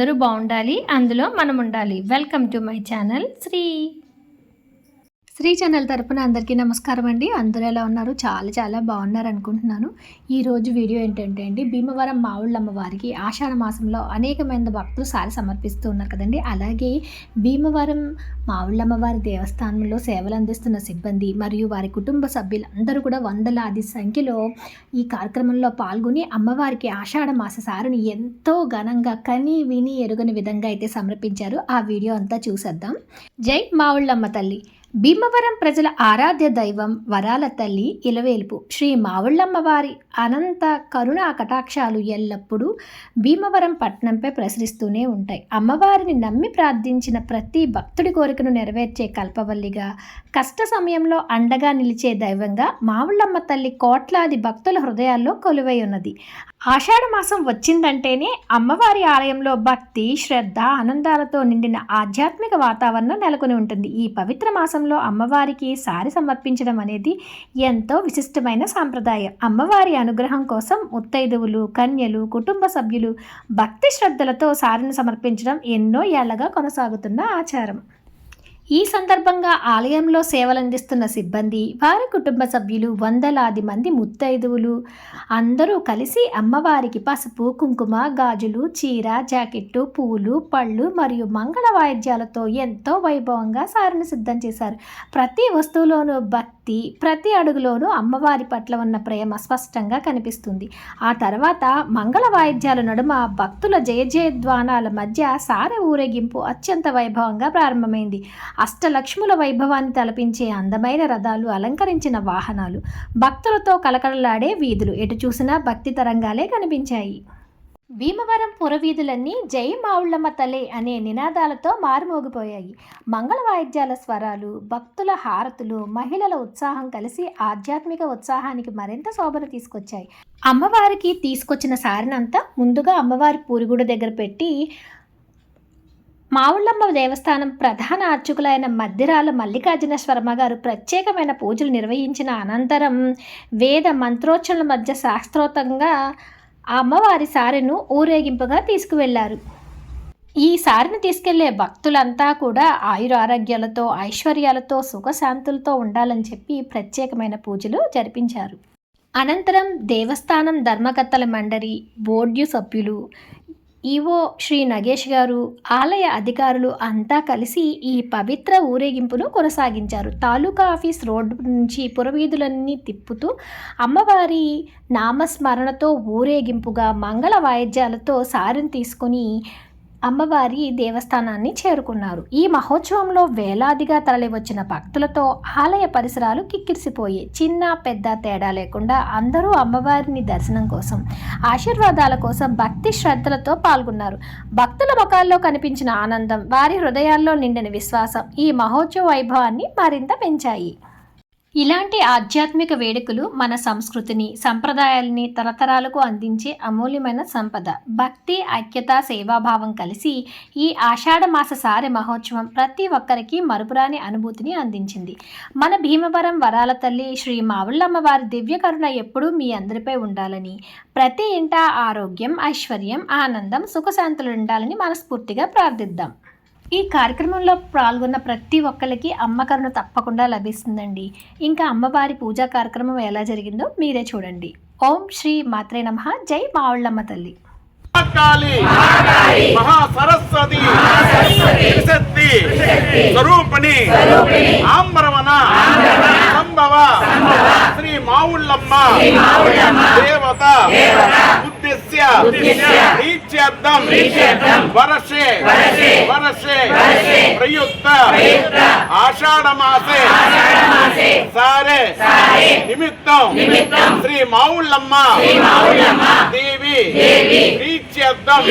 అందరూ బాగుండాలి, అందులో మనం ఉండాలి. Welcome to my channel Shri channel తరపున అందరికీ నమస్కారం అండి. అందరూ ఎలా ఉన్నారు? చాలా బాగున్నారు అనుకుంటున్నాను. ఈరోజు వీడియో ఏంటంటే అండి, భీమవరం మావుళ్ళమ్మ వారికి ఆషాఢ మాసంలో అనేకమైన భక్తులు సారి సమర్పిస్తూ ఉన్నారు కదండి. అలాగే భీమవరం మావుళ్ళమ్మ వారి దేవస్థానంలో సేవలు అందిస్తున్న సిబ్బంది మరియు వారి కుటుంబ సభ్యులందరూ కూడా వందలాది సంఖ్యలో ఈ కార్యక్రమంలో పాల్గొని అమ్మవారికి ఆషాఢ మాస సారిని ఎంతో ఘనంగా కని విని ఎరుగని విధంగా అయితే సమర్పించారు. ఆ వీడియో అంతా చూసేద్దాం. జై మావుళ్ళమ్మ తల్లి. భీమవరం ప్రజల ఆరాధ్య దైవం వరాల తల్లి ఇలవేల్పు శ్రీ మావుళ్ళమ్మ వారి అనంత కరుణా కటాక్షాలు ఎల్లప్పుడూ భీమవరం పట్టణంపై ప్రసరిస్తూనే ఉంటాయి. అమ్మవారిని నమ్మి ప్రార్థించిన ప్రతి భక్తుడి కోరికను నెరవేర్చే కల్పవల్లిగా, కష్ట సమయంలో అండగా నిలిచే దైవంగా మావుళ్ళమ్మ తల్లి కోట్లాది భక్తుల హృదయాల్లో కొలువై ఉన్నది. ఆషాఢ మాసం వచ్చిందంటేనే అమ్మవారి ఆలయంలో భక్తి, శ్రద్ధ, ఆనందాలతో నిండిన ఆధ్యాత్మిక వాతావరణం నెలకొని ఉంటుంది. ఈ పవిత్ర మాసంలో అమ్మవారికి సారి సమర్పించడం అనేది ఎంతో విశిష్టమైన సాంప్రదాయం. అమ్మవారి అనుగ్రహం కోసం ముత్తైదువులు, కన్యలు, కుటుంబ సభ్యులు భక్తి శ్రద్ధలతో సారిని సమర్పించడం ఎన్నో ఏళ్లగా కొనసాగుతున్న ఆచారం. ఈ సందర్భంగా ఆలయంలో సేవలందిస్తున్న సిబ్బంది, వారి కుటుంబ సభ్యులు, వందలాది మంది ముత్తైదువులు అందరూ కలిసి అమ్మవారికి పసుపు, కుంకుమ, గాజులు, చీర, జాకెట్టు, పూలు, పళ్ళు మరియు మంగళ వాయిద్యాలతో ఎంతో వైభవంగా సారిని సిద్ధం చేశారు. ప్రతి వస్తువులోనూ భక్తి, ప్రతి అడుగులోనూ అమ్మవారి పట్ల ఉన్న ప్రేమ స్పష్టంగా కనిపిస్తుంది. ఆ తర్వాత మంగళ వాయిద్యాల నడుమ భక్తుల జయజయధ్వానాల మధ్య సారె ఊరేగింపు అత్యంత వైభవంగా ప్రారంభమైంది. అష్టలక్ష్ముల వైభవాన్ని తలపించే అందమైన రథాలు, అలంకరించిన వాహనాలు, భక్తులతో కలకలలాడే వీధులు, ఎటు చూసినా భక్తి తరంగాలే కనిపించాయి. భీమవరం పురవీధులన్నీ జై మావుళ్ళమ్మ తలే అనే నినాదాలతో మారుమోగిపోయాయి. మంగళ వాయిద్యాల స్వరాలు, భక్తుల హారతులు, మహిళల ఉత్సాహం కలిసి ఆధ్యాత్మిక ఉత్సాహానికి మరింత శోభను తీసుకొచ్చాయి. అమ్మవారికి తీసుకొచ్చిన సారినంతా ముందుగా అమ్మవారి పూరిగుడి దగ్గర పెట్టి మావుళ్ళమ్మ దేవస్థానం ప్రధాన అర్చకులైన మద్దిరాల మల్లికార్జున శర్మ గారు ప్రత్యేకమైన పూజలు నిర్వహించిన అనంతరం వేద మంత్రోచ్చరణల మధ్య శాస్త్రోక్తంగా అమ్మవారి సారెను ఊరేగింపుగా తీసుకువెళ్లారు. ఈ సారిని తీసుకెళ్లే భక్తులంతా కూడా ఆయురారోగ్యాలతో, ఐశ్వర్యాలతో, సుఖశాంతులతో ఉండాలని చెప్పి ప్రత్యేకమైన పూజలు జరిపించారు. అనంతరం దేవస్థానం ధర్మకర్తల మండలి, బోర్డు సభ్యులు, ఈవో శ్రీ నగేష్ గారు, ఆలయ అధికారులు అంతా కలిసి ఈ పవిత్ర ఊరేగింపును కొనసాగించారు. తాలూకా ఆఫీస్ రోడ్డు నుంచి పురవీధులన్నీ తిప్పుతూ అమ్మవారి నామస్మరణతో ఊరేగింపుగా మంగళ వాయిద్యాలతో సారిని తీసుకొని అమ్మవారి దేవస్థానాన్ని చేరుకున్నారు. ఈ మహోత్సవంలో వేలాదిగా తరలివచ్చిన భక్తులతో ఆలయ పరిసరాలు కిక్కిరిసిపోయి చిన్న పెద్ద తేడా లేకుండా అందరూ అమ్మవారిని దర్శనం కోసం, ఆశీర్వాదాల కోసం భక్తి శ్రద్ధలతో పాల్గొన్నారు. భక్తుల ముఖాల్లో కనిపించిన ఆనందం, వారి హృదయాల్లో నిండిన విశ్వాసం ఈ మహోత్సవ వైభవాన్ని మరింత పెంచాయి. ఇలాంటి ఆధ్యాత్మిక వేడుకలు మన సంస్కృతిని, సంప్రదాయాలని తరతరాలకు అందించే అమూల్యమైన సంపద. భక్తి, ఐక్యత, సేవాభావం కలిసి ఈ ఆషాఢ మాస సారె మహోత్సవం ప్రతి ఒక్కరికి మరుపురాని అనుభూతిని అందించింది. మన భీమవరం వరాల తల్లి శ్రీ మావుళ్ళమ్మ వారి దివ్య కరుణ ఎప్పుడూ మీ అందరిపై ఉండాలని, ప్రతి ఇంట ఆరోగ్యం, ఐశ్వర్యం, ఆనందం, సుఖశాంతులు ఉండాలని మనస్ఫూర్తిగా ప్రార్థిద్దాం. ఈ కార్యక్రమంలో పాల్గొన్న ప్రతి ఒక్కరికి అమ్మ కరుణ తప్పకుండా లభిస్తుందండి. ఇంకా అమ్మవారి పూజా కార్యక్రమం ఎలా జరిగిందో మీరే చూడండి. ఓం శ్రీ మాత్రే నమః. జై మావుళ్ళమ్మ తల్లి. మహాసరస్వతి త్రిశక్తి స్వరూపిణి ఆంబరవన సంభవ శ్రీ మావుళ్ళమ్మ దేవత ఉద్దేశ్య ప్రీత్యర్థం వర్షే ప్రయుక్త ఆషాఢ మాసే సారే నిమిత్తం శ్రీ మావుళ్ళమ్మ దేవి ప్రీత్యర్థం